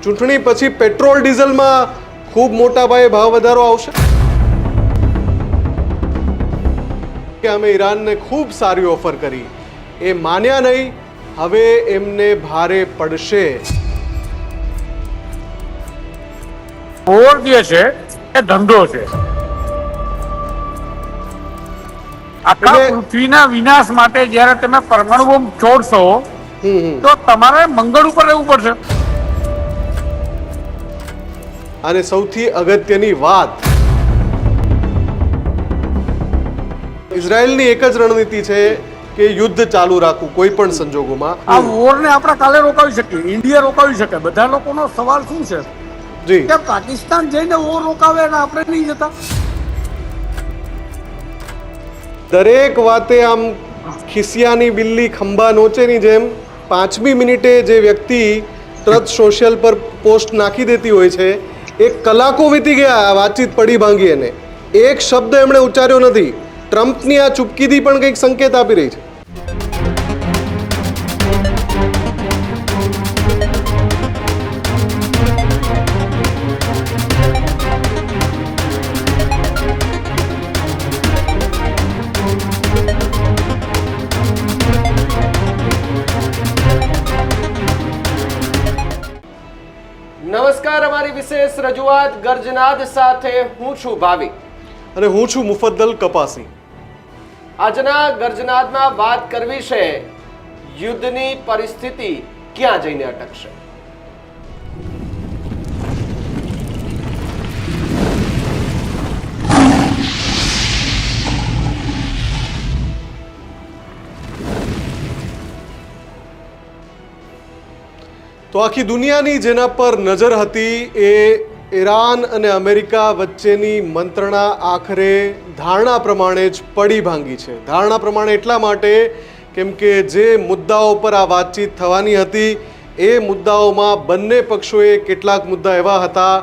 ચૂંટણી પછી પેટ્રોલ ડીઝલમાં ખૂબ મોટા પાયે ભાવ વધારો આવશે કે અમે ઈરાનને ખૂબ સારી ઓફર કરી, એ માન્યા નહીં, હવે એમને ભારે પડશે. વોર જે છે એ ધંધો છે. આખા પૃથ્વીના વિનાશ માટે જ્યારે તમે પરમાણુ બોમ્બ છોડશો તો તમારે મંગળ ઉપર રહેવું પડશે. અને સૌથી અગત્યની વાત, ઇઝરાયલની એક જ રણનીતિ છે કે યુદ્ધ ચાલુ રાખવું કોઈ પણ સંજોગોમાં. આ વોરને આપણે કાલે રોકાવી શકીએ, ઇન્ડિયા રોકાવી શકે. બધા લોકોનો સવાલ શું છે જી કે પાકિસ્તાન જઈને વોર રોકાવે અને આપણે નહીં જતા. દરેક વાતે આમ ખિસિયાની બિલ્લી ખંભા નોચેની જેમ 5મી મિનિટે જે વ્યક્તિ તરત સોશિયલ પર પોસ્ટ નાખી દેતી હોય છે, એક કલાકો વીતી ગયા આ વાતચીત પડી ભાંગી, એને એક શબ્દ એમણે ઉચ્ચાર્યો નથી. ટ્રમ્પની આ ચૂપકીદી પણ કંઈક સંકેત આપી રહી છે. નમસ્કાર, અમારી વિશેષ રજૂઆત ગર્જનાદ સાથે હું છું ભાવિક અને હું છું મુફદ્દલ કપાસી. આજના ગર્જનાદમાં વાત કરવી છે યુદ્ધની પરિસ્થિતિ ક્યાં જઈને અટકશે. તો આખી દુનિયાની જેના પર નજર હતી એ ઈરાન અને અમેરિકા વચ્ચેની મંત્રણા આખરે ધારણા પ્રમાણે જ પડી ભાંગી છે. ધારણા પ્રમાણે એટલા માટે કેમ કે જે મુદ્દાઓ પર આ વાતચીત થવાની હતી એ મુદ્દાઓમાં બંને પક્ષોએ કેટલાક મુદ્દા એવા હતા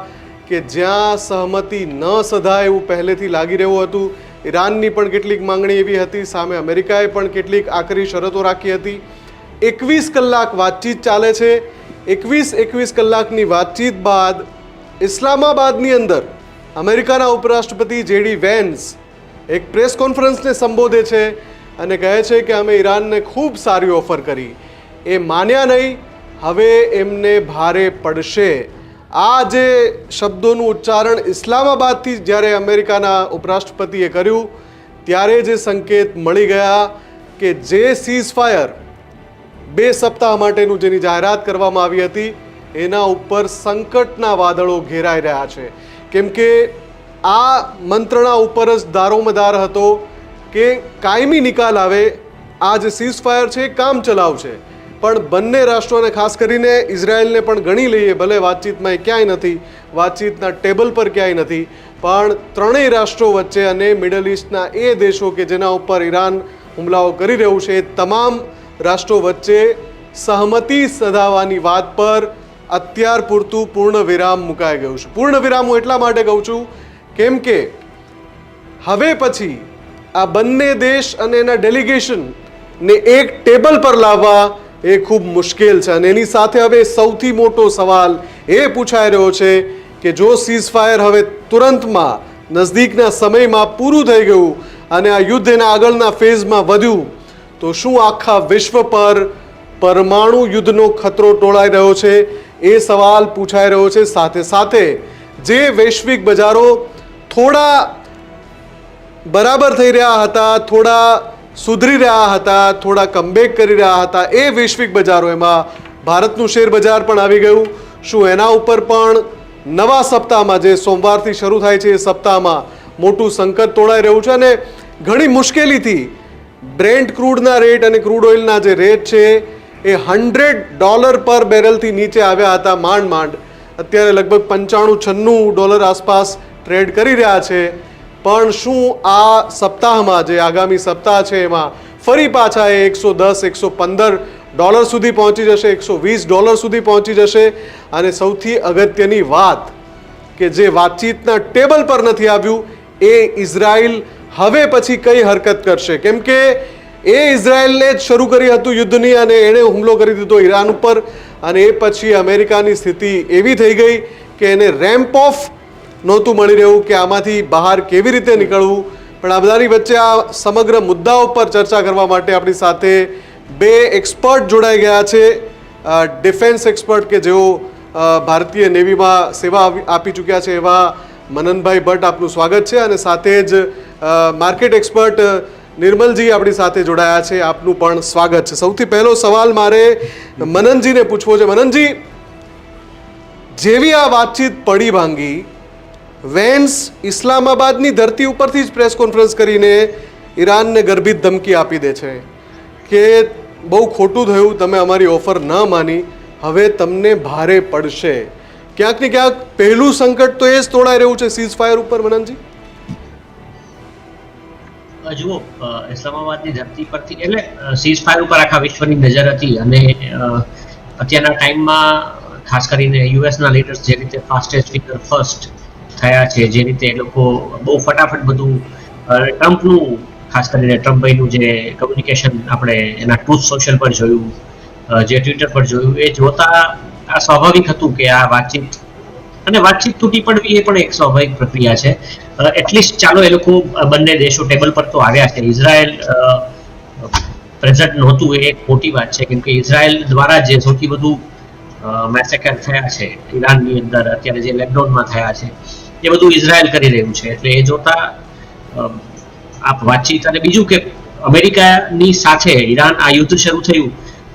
કે જ્યાં સહમતિ ન સધાય એવું પહેલેથી લાગી રહ્યું હતું. ઈરાનની પણ કેટલીક માંગણી એવી હતી, સામે અમેરિકાએ પણ કેટલીક આકરી શરતો રાખી હતી. 21 કલાક વાતચીત ચાલે છે. 21 કલાકની વાતચીત બાદ ઇસ્લામાબાદની અંદર અમેરિકાના ઉપરાષ્ટ્રપતિ જેડી વેન્સ એક પ્રેસ કોન્ફરન્સને સંબોધે છે અને કહે છે કે અમે ઈરાનને ખૂબ સારી ઓફર કરી, એ માન્યા નહીં, હવે એમને ભારે પડશે. આ જે શબ્દોનું ઉચ્ચારણ ઇસ્લામાબાદથી જ્યારે અમેરિકાના ઉપરાષ્ટ્રપતિએ કર્યું ત્યારે જે સંકેત મળી ગયા કે જે સીઝ ફાયર 2 સપ્તાહ માટેનું જેની જાહેરાત કરવામાં આવી હતી એના ઉપર સંકટના વાદળો ઘેરાઈ રહ્યા છે. કેમ કે આ મંત્રણા ઉપર જ દારોમદાર હતો કે કાયમી નિકાલ આવે, આ જે સીઝ ફાયર છે એ કામ ચલાવ છે. પણ બંને રાષ્ટ્રોને, ખાસ કરીને ઇઝરાયલને પણ ગણી લઈએ, ભલે વાતચીતમાં એ ક્યાંય નથી, વાતચીતના ટેબલ પર ક્યાંય નથી, પણ ત્રણેય રાષ્ટ્રો વચ્ચે અને મિડલ ઇસ્ટના એ દેશો કે જેના ઉપર ઈરાન હુમલાઓ કરી રહ્યું છે એ તમામ રાષ્ટ્રો વચ્ચે સહમતિ સધાવાની વાત પર અત્યાર પૂરતું પૂર્ણ વિરામ મુકાઈ ગયું છે. પૂર્ણ વિરામ હું એટલા માટે કહું છું કેમ કે હવે પછી આ બંને દેશ અને એના ડેલિગેશનને એક ટેબલ પર લાવવા એ ખૂબ મુશ્કેલ છે. અને એની સાથે હવે સૌથી મોટો સવાલ એ પૂછાઈ રહ્યો છે કે જો સીઝ ફાયર હવે તુરંતમાં નજદીકના સમયમાં પૂરું થઈ ગયું અને આ યુદ્ધ એના આગળના ફેઝમાં વધ્યું તો શું આખા વિશ્વ પર પરમાણુ યુદ્ધનો ખતરો ટોળાઈ રહ્યો છે? એ સવાલ પૂછાઈ રહ્યો છે. સાથે સાથે જે વૈશ્વિક બજારો થોડા બરાબર થઈ રહ્યા હતા, થોડા સુધરી રહ્યા હતા, થોડા કમબેક કરી રહ્યા હતા, એ વૈશ્વિક બજારો, એમાં ભારતનું શેર બજાર પણ આવી ગયું. શું એના ઉપર પણ નવા સપ્તાહમાં, જે સોમવારથી શરૂ થાય છે એ સપ્તાહમાં મોટું સંકટ તોડાઈ રહ્યું છે? અને ઘણી મુશ્કેલીથી બ્રેન્ટ ક્રૂડના રેટ અને ક્રૂડ ઓઇલના જે રેટ છે એ $100 પર બેરલથી નીચે આવ્યા હતા માંડ. અત્યારે લગભગ $95-96 આસપાસ ટ્રેડ કરી રહ્યા છે. પણ શું આ સપ્તાહમાં, જે આગામી સપ્તાહ છે એમાં ફરી પાછા એ $110-115 સુધી પહોંચી જશે, $120 સુધી પહોંચી જશે? અને સૌથી અગત્યની વાત કે જે વાતચીતના ટેબલ પર નથી આવ્યું એ ઇઝરાયલ હવે પછી કઈ હરકત કરશે. કેમ કે એ ઇઝરાયલને જ શરૂ કરી હતું યુદ્ધની અને એણે હુમલો કરી દીધો ઈરાન ઉપર અને એ પછી અમેરિકાની સ્થિતિ એવી થઈ ગઈ કે એને રેમ્પ ઓફ નહોતું મળી રહ્યું કે આમાંથી બહાર કેવી રીતે નીકળવું. પણ આ બધાની વચ્ચે આ સમગ્ર મુદ્દાઓ પર ચર્ચા કરવા માટે આપણી સાથે બે એક્સપર્ટ જોડાઈ ગયા છે. ડિફેન્સ એક્સપર્ટ કે જેઓ ભારતીય નેવીમાં સેવા આપી ચૂક્યા છે એવા મનનભાઈ ભટ્ટ, આપનું સ્વાગત છે. અને સાથે જ માર્કેટ એક્સપર્ટ નિર્મલજી આપણી સાથે જોડાયા છે, આપનું પણ સ્વાગત છે. સૌથી પહેલો સવાલ મારે મનનજીને પૂછવો છે. મનનજી, જેવી આ વાતચીત પડી ભાંગી, વેન્સ ઇસ્લામાબાદની ધરતી ઉપરથી જ પ્રેસ કોન્ફરન્સ કરીને ઈરાનને ગર્ભિત ધમકી આપી દે છે કે બહુ ખોટું થયું, તમે અમારી ઓફર ન માની, હવે તમને ભારે પડશે. ક્યાંક ને ક્યાંક પહેલું સંકટ તો એ જ તોડાઈ રહ્યું છે સીઝ ફાયર ઉપર. મનનજી, જુઓ, ઇસ્લામાબાદની ધરતી પરથી એટલે સીઝ ફાયર ઉપર આખા વિશ્વની નજર હતી. અને અત્યારના ટાઈમમાં ખાસ કરીને યુએસના લીડર્સ જે રીતે ફાસ્ટેસ્ટ ફિગર ફર્સ્ટ થયા છે, જે રીતે એ લોકો બહુ ફટાફટ બધું ટ્રમ્પનું, ખાસ કરીને ટ્રમ્પભાઈનું જે કમ્યુનિકેશન આપણે એના ટ્રુથ સોશિયલ પર જોયું, જે ટ્વિટર પર જોયું, એ જોતા આ સ્વાભાવિક હતું કે આ વાતચીત તૂટી પડવી એ પણ એક સ્વાભાવિક પ્રક્રિયા છે. એટલીસ્ટ ચાલો એ લોકો બંને દેશો ટેબલ પર તો આવ્યા છે. ઇઝરાયલ પ્રેઝન્ટ નહોતું એ એક મોટી વાત છે, કેમ કે ઇઝરાયલ દ્વારા જે સૌથી વધુ મેસેકર થયા છે ઈરાનની અંદર, અત્યારે જે લોકડાઉનમાં થયા છે, એ બધું ઇઝરાયલ કરી રહ્યું છે. એટલે એ જોતા આ વાતચીત, અને બીજું કે અમેરિકાની સાથે ઈરાન આ યુદ્ધ શરૂ થયું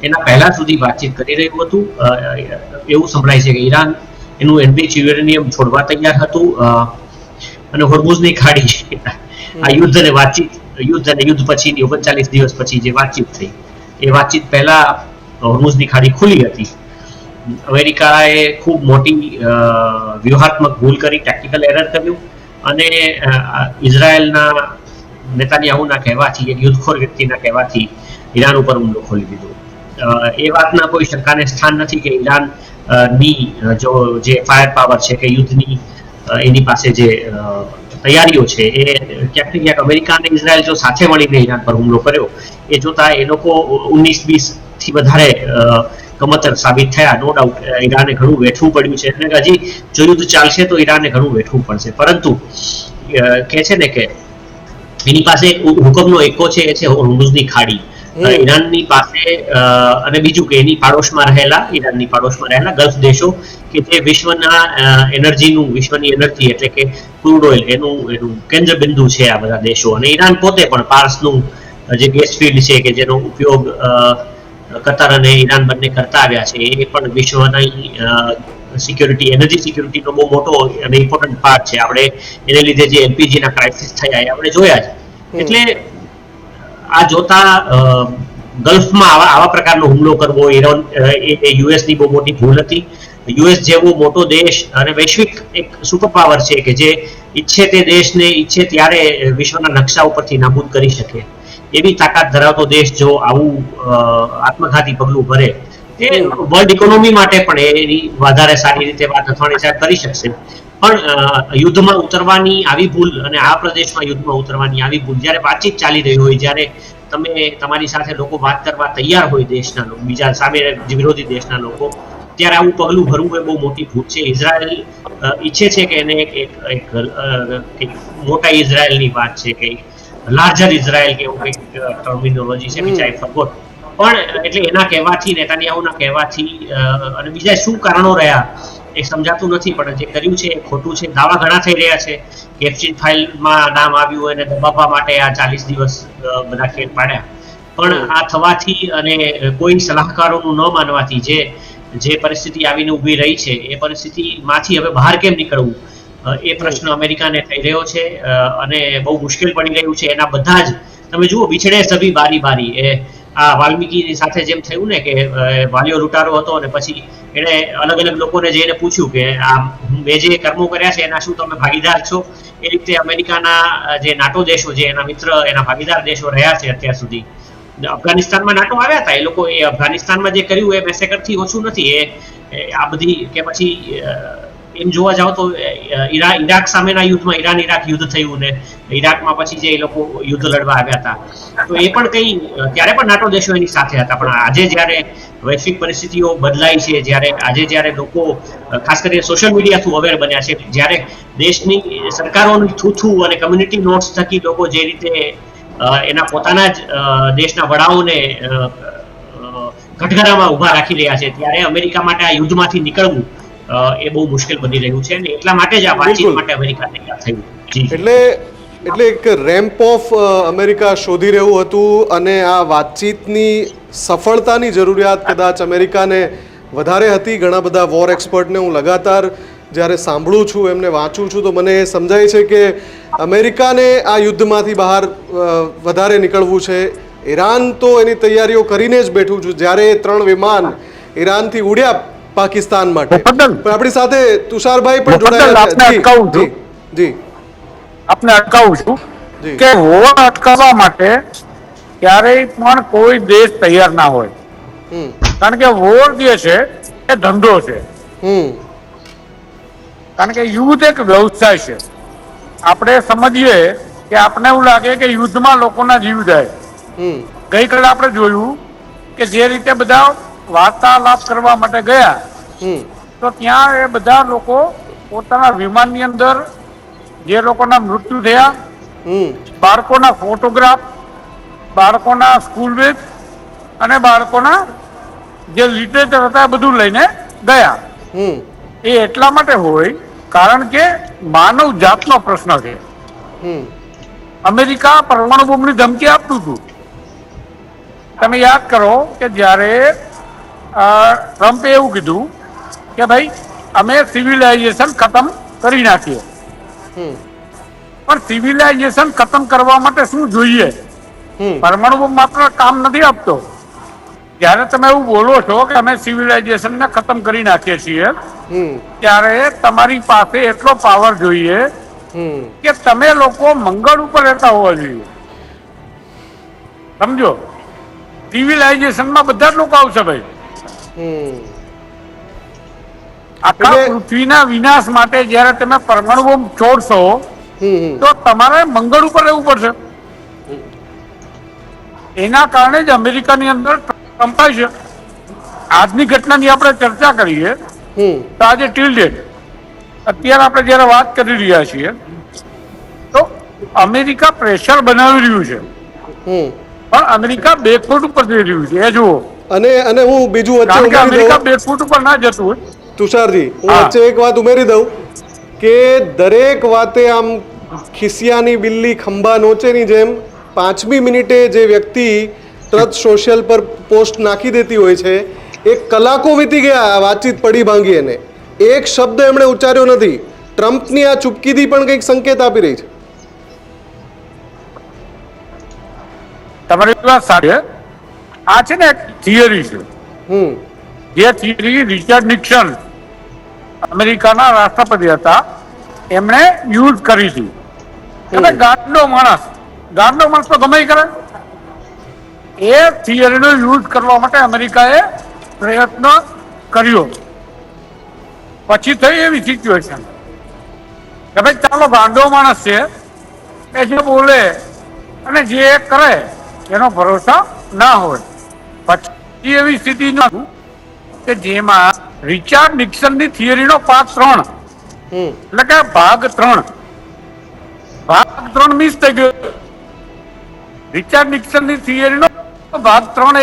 એના પહેલા સુધી વાતચીત કરી રહ્યું હતું. એવું સંભળાય છે કે ઈરાન એનું એનરિચ યુરેનિયમ છોડવા તૈયાર હતું. અને હોર્મુઝની ખાડી, આ યુદ્ધ અને યુદ્ધ પછીની 39 દિવસ પછી જે વાતચીત થઈ, એ વાતચીત પહેલા હોર્મુઝની ખાડી ખુલી હતી. અમેરિકાએ ખૂબ મોટી વ્યૂહાત્મક ભૂલ કરી, ટેક્ટિકલ એરર કર્યું, અને ઇઝરાયલના નેતાન્યાહુના કહેવાથી, એક યુદ્ધખોર વ્યક્તિના કહેવાથી ઈરાન ઉપર હુમલો ખોલી દીધો. એ વાતના કોઈ શંકાને સ્થાન નથી કે ઈરાન ની જે ફાયર પાવર છે કે યુદ્ધની એની પાસે જે તૈયારીઓ છે, એ ક્યાંક ને ક્યાંક અમેરિકા અને ઇઝરાયલ જો સાથે મળીને ઈરાન પર હુમલો કર્યો, એ જોતા એ લોકો 19-20 થી વધારે કમતર સાબિત થયા. નો ડાઉટ ઈરાને ઘણું વેઠવું પડ્યું છે, અને હજી જો યુદ્ધ ચાલશે તો ઈરાને ઘણું વેઠવું પડશે. પરંતુ કહે છે ને કે એની પાસે હુકમનો એકો છે, એ છે હોર્મુઝની ખાડી. ઈરાનની પાસે, અને બીજું કે એની ઈરાનની પાડોશમાં રહેલા ગલ્ફ દેશો કે જે વિશ્વના વિશ્વની એનર્જી એટલે કે ક્રૂડ ઓઇલ એનું કેન્દ્ર બિંદુ છે આ બધા દેશો. અને ઈરાન પોતે પણ પાર્સનું જે ગેસ ફિલ્ડ છે કે જેનો ઉપયોગ કતાર અને ઈરાન બંને કરતા આવ્યા છે, એ પણ વિશ્વની સિક્યોરિટી, એનર્જી સિક્યોરિટીનો બહુ મોટો અને ઇમ્પોર્ટન્ટ પાર્ટ છે. આપણે એને લીધે જે એલપીજીના ક્રાઇસિસ થયા એ આપણે જોયા છે. એટલે આ જોતા ગલ્ફમાં આવા પ્રકારનો હુમલો કરવો એ યુએસની બહુ મોટી ભૂલ હતી. યુએસ જેવો મોટો દેશ અને વૈશ્વિક એક સુપર પાવર છે કે જે ઈચ્છે તે દેશને ઈચ્છે ત્યારે વિશ્વના નકશા ઉપરથી નાબૂદ કરી શકે, એવી તાકાત ધરાવતો દેશ જો આવું આત્મઘાતી પગલું ભરે, તે વર્લ્ડ ઇકોનોમી માટે પણ એની વધારે સારી રીતે વાત અથવાણી કરી શકશે. પણ યુદ્ધમાં ઉતરવાની આવી ભૂલ, અને આ પ્રદેશમાં યુદ્ધમાં ઉતરવાની આવી ભૂલ, જ્યારે વાતચીત ચાલી રહી હોય, જ્યારે તમારી સાથે લોકો વાત કરવા તૈયાર હોય, દેશના લોકો, બીજા સામે વિરોધી દેશના લોકો, ત્યારે આવું પગલું ભરવું એ બહુ મોટી ભૂલ છે. ઇઝરાયલ ઈચ્છે છે કે એને એક મોટા ઇઝરાયલની વાત છે, કે લાર્જર ઇઝરાયલ કે એવું કંઈક ટર્મિનોલોજી છે, વિચ આઈ ફોરગોટ. પણ એટલે એના કહેવાથી, નેતાન્યાહુના કહેવાથી, અને બીજા શું કારણો રહ્યા એ સમજાતું નથી. પણ જે કર્યું છે એ ખોટું છે. દાવા ઘણા થઈ રહ્યા છે કે એફસીન ફાઇલમાં નામ આવ્યું અને દબાવવા માટે આ 40 દિવસ બધા ખેલ પાડ્યા. પણ આ થવાથી અને કોઈ સલાહકારોનું ન માનવાથી જે પરિસ્થિતિ આવીને ઊભી રહી છે, એ પરિસ્થિતિમાંથી હવે બહાર કેમ નીકળવું, એ પ્રશ્ન અમેરિકાને થઈ રહ્યો છે, અને બહુ મુશ્કેલ પડી રહ્યું છે. એના બધા જ તમે જુઓ, બિછડે સભી બારી બારી. આ વાલ્મીકીની સાથે જેમ થયું ને કે વાલીઓ લૂંટારો હતો, અને પછી એણે અલગ અલગ લોકોને જઈને પૂછ્યું કે આ મેં જે કર્મો કર્યા છે એના શું તમે ભાગીદાર છો? એ રીતે અમેરિકાના જે નાટો દેશો, જે એના મિત્ર, એના ભાગીદાર દેશો રહ્યા છે અત્યાર સુધી. અફઘાનિસ્તાનમાં નાટો આવ્યા હતા, એ લોકો એ અફઘાનિસ્તાનમાં જે કર્યું એ મેસેકરથી ઓછું નથી. એ આ બધી કે પછી એમ જોવા જાવ તો ઈરાક સામેના યુદ્ધમાં ઈરાન ઈરાક યુદ્ધ થયું ને ઈરાકમાં પછી જે એ લોકો યુદ્ધ લડવા આવ્યા હતા, તો એ પણ કંઈ ત્યારે પણ નાટો દેશો એની સાથે હતા. પણ આજે જ્યારે વૈશ્વિક પરિસ્થિતિઓ બદલાઈ છે, જ્યારે લોકો ખાસ કરીને સોશિયલ મીડિયા થ્રુ અવેર બન્યા છે, જ્યારે દેશની સરકારોની થૂથું અને કમ્યુનિટી નોટ્સ થકી લોકો જે રીતે એના પોતાના જ દેશના વડાઓને કઠઘરામાં ઉભા રાખી રહ્યા છે, ત્યારે અમેરિકા માટે આ યુદ્ધમાંથી નીકળવું એ બહુ મુશ્કેલ બની રહ્યું છે, અને એટલા માટે જ આ વાતચીત માટે અમેરિકા તૈયાર થયું. એટલે એક રેમ્પ ઓફ અમેરિકા શોધી રહ્યું હતું, અને આ વાતચીતની સફળતાની જરૂરિયાત કદાચ અમેરિકાને વધારે હતી. ઘણા બધા વોર એક્સપર્ટને હું લગાતાર જ્યારે સાંભળું છું, એમને વાંચું છું, તો મને સમજાય છે કે અમેરિકાને આ યુદ્ધમાંથી બહાર વધારે નીકળવું છે. ઈરાન તો એની તૈયારીઓ કરીને જ બેઠું છું. જ્યારે 3 વિમાન ઈરાનથી ઉડ્યા પાકિસ્તાન માટે, પણ આપણી સાથે તુષારભાઈ પણ જોડાયા છે. જી આપને અટકાવું છું કે વોર અટકાવવા માટે ક્યારેય પણ કોઈ દેશ તૈયાર ના હોય, કારણ કે વોર જે છે એ ધંધો છે, કારણ કે યુદ્ધ એક વ્યવસાય છે. આપણે સમજીએ કે આપણે એવું લાગે કે યુદ્ધમાં લોકોના જીવ જાય. ગઈકાલે આપણે જોયું કે જે રીતે બધા વાર્તાલાપ કરવા માટે ગયા, તો ત્યાં એ બધા લોકો પોતાના વિમાનની અંદર જે લોકોના મૃત્યુ થયા, બાળકોના ફોટોગ્રાફ, બાળકોના સ્કૂલ બેગ અને બાળકોના જે લિટરેચર હતા બધું લઈને ગયા. એ એટલા માટે હોય કારણ કે માનવ જાતનો પ્રશ્ન છે. અમેરિકા પરમાણુ બોમ્બની ધમકી આપતું હતું. તમે યાદ કરો કે જ્યારે ટ્રમ્પે એવું કીધું કે ભાઈ અમે સિવિલાઇઝેશન ખતમ કરી નાખીએ, પણ સિવિલાઇઝેશન ખતમ કરવા માટે શું જોઈએ? પરમાણુ બોમ્બ માત્ર કામ નથી આપતો. જ્યારે તમે એવું બોલો છો કે અમે સિવિલાઇઝેશનને ખતમ કરી નાખીએ છીએ, ત્યારે તમારી પાસે એટલો પાવર જોઈએ કે તમે લોકો મંગળ ઉપર રહેતા હોવા જોઈએ. સમજો, સિવિલાઇઝેશનમાં બધા જ લોકો આવશે ભાઈ. આખા પૃથ્વીના વિનાશ માટે જ્યારે તમે પરમાણુ બોમ્બ છોડશો તો તમારે મંગળ ઉપર રહેવું પડશે. એના કારણે જ અમેરિકાની અંદર કંપાય છે. આજની ઘટનાની આપણે ચર્ચા કરીએ તો આજે ટીલ ડેટ અત્યારે આપણે જયારે વાત કરી રહ્યા છીએ તો અમેરિકા પ્રેશર બનાવી રહ્યું છે, પણ અમેરિકા બેકફૂટ ઉપર જઈ રહ્યું છે. એ જુઓ. અને હું બીજું વચ્ચે અમેરિકા બેકફૂટ ઉપર ના જતું હોય. તુષારજી, હું વચ્ચે એક વાત ઉમેરી દઉં કે દરેક વાતે આમ ખિસિયાની બિલ્લી ખંભા નોચેની જેમ 5મી મિનિટે જે વ્યક્તિ તરત સોશિયલ પર પોસ્ટ નાખી દેતી હોય છે, એ કલાકો વીતી ગયા આ વાતચીત પડી ભાંગી, એને એક શબ્દ એમણે ઉચ્ચાર્યો નથી. ટ્રમ્પની આ ચૂપકીદી પણ કંઈક સંકેત આપી રહી છે. તમારી વાત સાચી. આ છે ને એક થિયરી છે, જે થિયરી રિચર્ડ નિક્સન અમેરિકાના રાષ્ટ્રપતિ હતા એમણે યુઝ કરી હતી. કે ગાંડો માણસ તો ગમે કરે. એ થિયરીનો યુઝ કરવા માટે અમેરિકાએ પ્રયત્ન કર્યો. પછી થઈ એવી સિચ્યુએશન કે ભાઈ ચાલો ગાંડો માણસ છે, એ જે બોલે અને જે કરે એનો ભરોસા ના હોય. પછી એવી સ્થિતિ કે જેમાં રિચાર્ડ નિક્સનની થિયરીનો પાર્ટ 3 એટલે કે ભાગ 3 મિસ થઈ ગયો. રિચાર્ડ નિક્સનની થિયરીનો ભાગ 3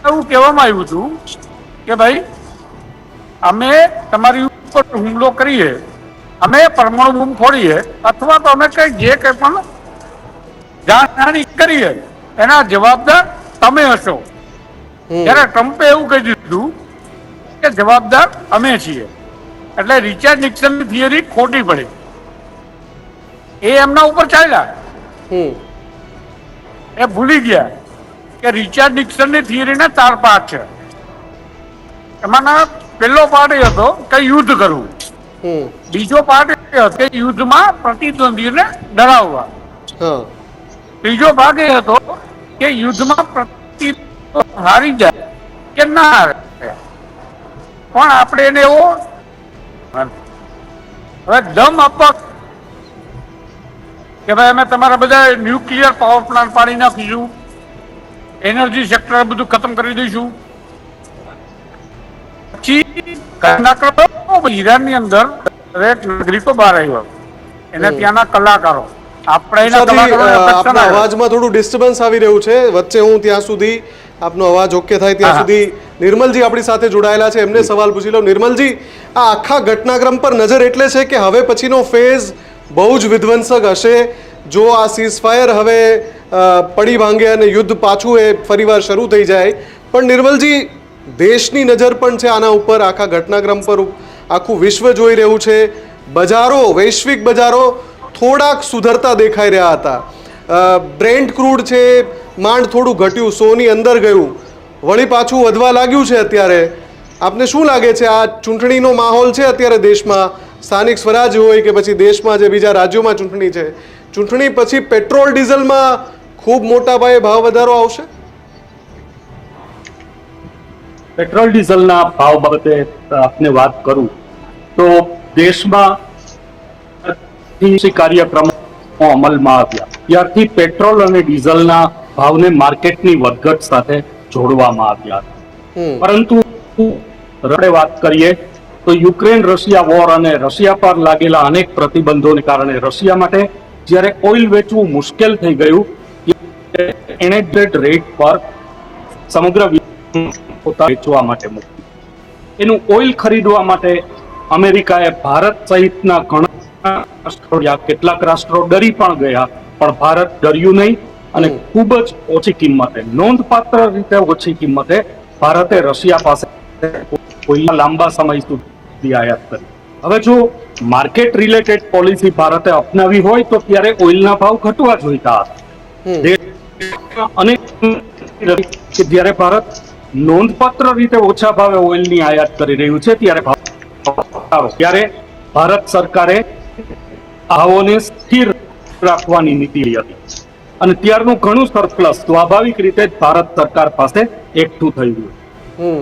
એવું કહેવામાં આવ્યું હતું કે ભાઈ અમે તમારી ઉપર હુમલો કરીએ, અમે પરમાણુ બોમ્બ ફોડીએ, અથવા તો અમે જે કંઈ પણ જાનહાની કરીએ એના જવાબદાર તમે હશો. ત્યારે ટ્રમ્પે એવું કહી દીધું કે જવાબદાર અમે છીએ. એટલે રિચાર્ડ નિક્સનની થિયરી ખોટી પડી. એ એમના ઉપર ચાલ્યા. એ ભૂલી ગયા કે રિચાર્ડ નિક્સનની થિયરીના 4 પાર્ટ છે. એમાંના પહેલો પાર્ટ એ હતો કે યુદ્ધ કરવું, બીજો પાર્ટ એ હતો કે યુદ્ધમાં પ્રતિદ્વંદીને ડરાવવા, ત્રીજો ભાગ એ હતો કે યુદ્ધમાં હારી જાય કે ના હારે પણ આપણે એને એવો હવે દમ આપવા કે ભાઈ અમે તમારા બધા ન્યુક્લિયર પાવર પ્લાન્ટ પાડી નાખીશું, એનર્જી સેક્ટર બધું ખતમ કરી દઈશું. પછી ઈરાનની અંદર દરેક નાગરિકો બહાર આવ્યા, એને ત્યાંના કલાકારો. આપણે એના આપના અવાજમાં થોડું ડિસ્ટર્બન્સ આવી રહ્યું છે વચ્ચે. હું ત્યાં સુધી આપનો અવાજ ઓકે થાય ત્યાં સુધી નિર્મલજી આપણી સાથે જોડાયેલા છે, એમને સવાલ પૂછી લઉં. નિર્મલજી, આ આખા ઘટનાક્રમ પર નજર એટલે છે કે હવે પછીનો ફેઝ બહુ જ વિધ્વંસક હશે જો આ સીઝફાયર હવે પડી ભાંગે અને યુદ્ધ પાછું એ ફરીવાર શરૂ થઈ જાય. પણ નિર્મલજી, દેશની નજર પણ છે આના ઉપર, આખા ઘટનાક્રમ પર આખું વિશ્વ જોઈ રહ્યું છે. બજારો, વૈશ્વિક બજારો થોડાક સુધરતા દેખાઈ રહ્યા હતા. બ્રેન્ટ ક્રૂડ છે માંડ થોડું ઘટ્યું, સોની અંદર ગયું, વળી પાછું વધવા લાગ્યું છે અત્યારે. આપને શું લાગે છે, આ ચૂંટણીનો માહોલ છે અત્યારે દેશમાં, સ્થાનિક સ્વરાજ હોય કે પછી દેશમાં જે બીજા રાજ્યોમાં ચૂંટણી છે, ચૂંટણી પછી પેટ્રોલ ડીઝલમાં ખૂબ મોટા પાયે ભાવ વધારો આવશે? પેટ્રોલ ડીઝલના ભાવ બાબતે આપને વાત કરું તો દેશમાં કાર્યક્રમો અમલમાં આવ્યા ત્યારથી પેટ્રોલ અને ડીઝલના ભાવને માર્કેટની વધઘટ સાથે જોડવામાં આવ્યા. પરંતુ આપણે વાત કરીએ તો યુક્રેન રશિયા વોર અને રશિયા પર લાગેલા અનેક પ્રતિબંધોને કારણે રશિયા માટે જ્યારે ઓઇલ વેચવું મુશ્કેલ થઈ ગયું, એણે રેટ પર સમગ્ર વેચવા માટે મૂક્યું. એનું ઓઇલ ખરીદવા માટે અમેરિકાએ ભારત સહિતના ઘણા કેટલાક રાષ્ટ્રો ડરી પણ ગયા, પણ ભારત ડર્યું નહીં અને ખૂબ જ ઓછી કિંમતે, નોંધપાત્ર રીતે ઓછી કિંમતે ભારતે રશિયા પાસે લાંબા સમય સુધી આયાત કરી. હવે જો માર્કેટ રિલેટેડ પોલિસી ભારતે અપનાવી હોય તો ત્યારે ઓઇલના ભાવ ઘટવા જોઈતા હતા. અને જ્યારે ભારત નોંધપાત્ર રીતે ઓછા ભાવે ઓઇલની આયાત કરી રહ્યું છે ત્યારે ભારત સરકારે ભાવોને સ્થિર રાખવાની નીતિ હતી અને ત્યારનું ઘણું સરપ્લસ સ્વાભાવિક રીતે જ ભારત સરકાર પાસે એકઠું થયું.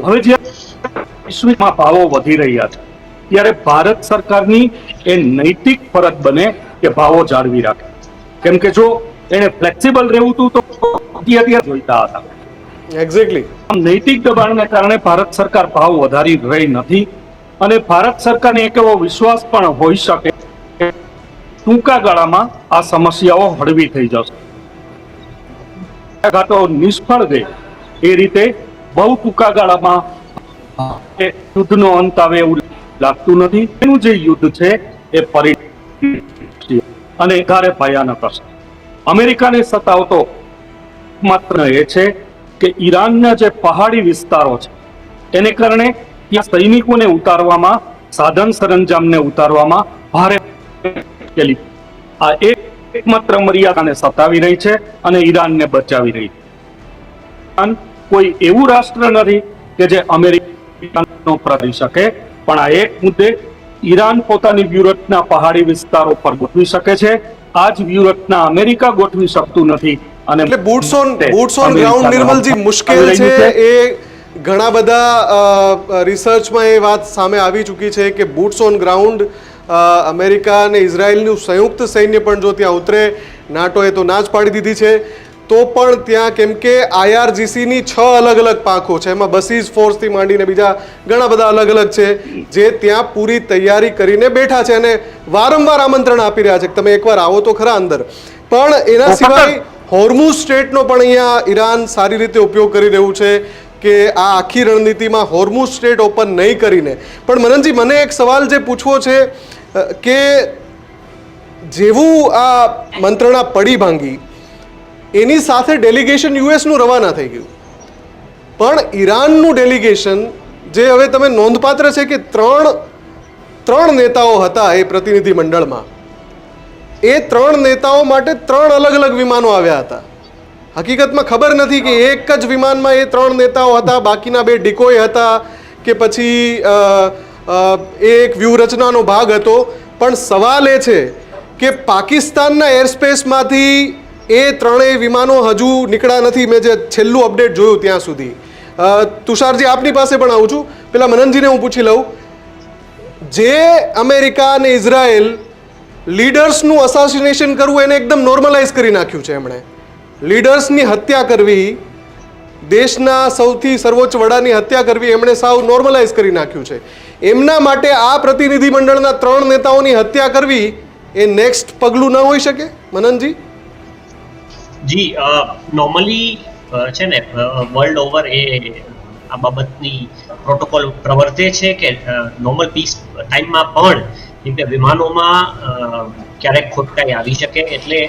હવે જ્યારે વૈશ્વિકમાં ભાવો વધી રહ્યા છે ત્યારે ભારત સરકારની એ નૈતિક ફરજ બને કે ભાવો જાળવી રાખે. કેમ કે જો એને ફ્લેક્સિબલ રહેવું હતું તો જોઈતા હતા. એક્ઝેક્ટલી. નૈતિક દબાણને કારણે ભારત સરકાર ભાવ વધારી રહી નથી અને ભારત સરકારને એક એવો વિશ્વાસ પણ હોઈ શકે કે ટૂંકા ગાળામાં આ સમસ્યાઓ હળવી થઈ જશે. નિષ્ફળ ગઈ એ રીતે બહુ ટૂંકા ગાળામાં યુદ્ધનો અંત આવે એવું લાગતું નથી. એનું જે યુદ્ધ છે એ અને વધારે ભયાનક હશે. અમેરિકાને સતાવતો માત્ર એ છે કે ઈરાનના જે પહાડી વિસ્તારો છે એને કારણે ત્યાં સૈનિકોને ઉતારવામાં, સાધન સરંજામને ઉતારવામાં ભારે મુશ્કેલી. આ એકમાત્ર મર્યાદાને સતાવી રહી છે અને ઈરાનને બચાવી રહી છે. કોઈ એવું રાષ્ટ્ર નથી કે જે અમેરિકાનો કરી શકે, પણ આ એક મુદ્દે ઈરાન પોતાની વ્યૂહરચના પહાડી વિસ્તારો પર ગોઠવી શકે છે. આ જ વ્યૂહરચના અમેરિકા ગોઠવી શકતું નથી. અને એટલે બૂટ્સ ઓન ગ્રાઉન્ડ નિર્મલજી મુશ્કેલ છે. એ ઘણા બધા રિસર્ચમાં એ વાત સામે આવી ચૂકી છે કે બૂટ્સ ઓન ગ્રાઉન્ડ અમેરિકા અને ઇઝરાયલનું સંયુક્ત સૈન્ય પણ જો ત્યાં ઉતરે, નાટોએ તો ના જ પાડી દીધી છે, તો પણ ત્યાં કેમ કે IRGCની 6 અલગ અલગ પાંખો છે, એમાં બસીઝ ફોર્સથી માંડીને બીજા ઘણા બધા અલગ અલગ છે જે ત્યાં પૂરી તૈયારી કરીને બેઠા છે અને વારંવાર આમંત્રણ આપી રહ્યા છે કે તમે એકવાર આવો તો ખરા અંદર. પણ એના સિવાય હોર્મુઝ સ્ટ્રેટનો પણ અહીંયા ઈરાન સારી રીતે ઉપયોગ કરી રહ્યું છે કે આ આખી રણનીતિમાં હોર્મુઝ સ્ટ્રેટ ઓપન નહીં કરીને. પણ મનનજી, મને એક સવાલ જે પૂછવો છે કે જેવું આ મંત્રણા પડી ભાંગી એની સાથે ડેલિગેશન યુએસનું રવાના થઈ ગયું, પણ ઈરાનનું ડેલિગેશન જે હવે તમે નોંધપાત્ર છે કે ત્રણ નેતાઓ હતા એ પ્રતિનિધિ મંડળમાં, એ 3 નેતાઓ માટે 3 અલગ અલગ વિમાનો આવ્યા હતા. હકીકતમાં ખબર નથી કે એક જ વિમાનમાં એ 3 નેતાઓ હતા, બાકીના 2 ડિકોય હતા કે પછી એ એક વ્યૂહરચનાનો ભાગ હતો. પણ સવાલ એ છે કે પાકિસ્તાનના એરસ્પેસમાંથી એ 3 વિમાનો હજુ નીકળ્યા નથી. મેં જે છેલ્લું અપડેટ જોયું ત્યાં સુધી. તુષારજી, આપની પાસે પણ આવું છું, પેલા મનનજીને હું પૂછી લઉં. જે અમેરિકા અને ઇઝરાયલ લીડર્સનું અસાસિનેશન કરવું એને એકદમ નોર્મલાઇઝ કરી નાખ્યું છે. એમણે લીડર્સની હત્યા કરવી, દેશના સૌથી સર્વોચ્ચ વડાની હત્યા કરવી એમણે સાવ નોર્મલાઇઝ કરી નાખ્યું છે. એમના માટે આ પ્રતિનિધિમંડળના 3 નેતાઓની હત્યા કરવી એ નેક્સ્ટ પગલું ન હોઈ શકે? મનનજી જી, નોર્મલી છે ને વર્લ્ડ ઓવર એ આ બાબતની પ્રોટોકોલ પ્રવર્તે છે કે નોર્મલ પીસ ટાઈમમાં પણ જેમ કે વિમાનોમાં ક્યારેક ખોટકાઈ આવી શકે, એટલે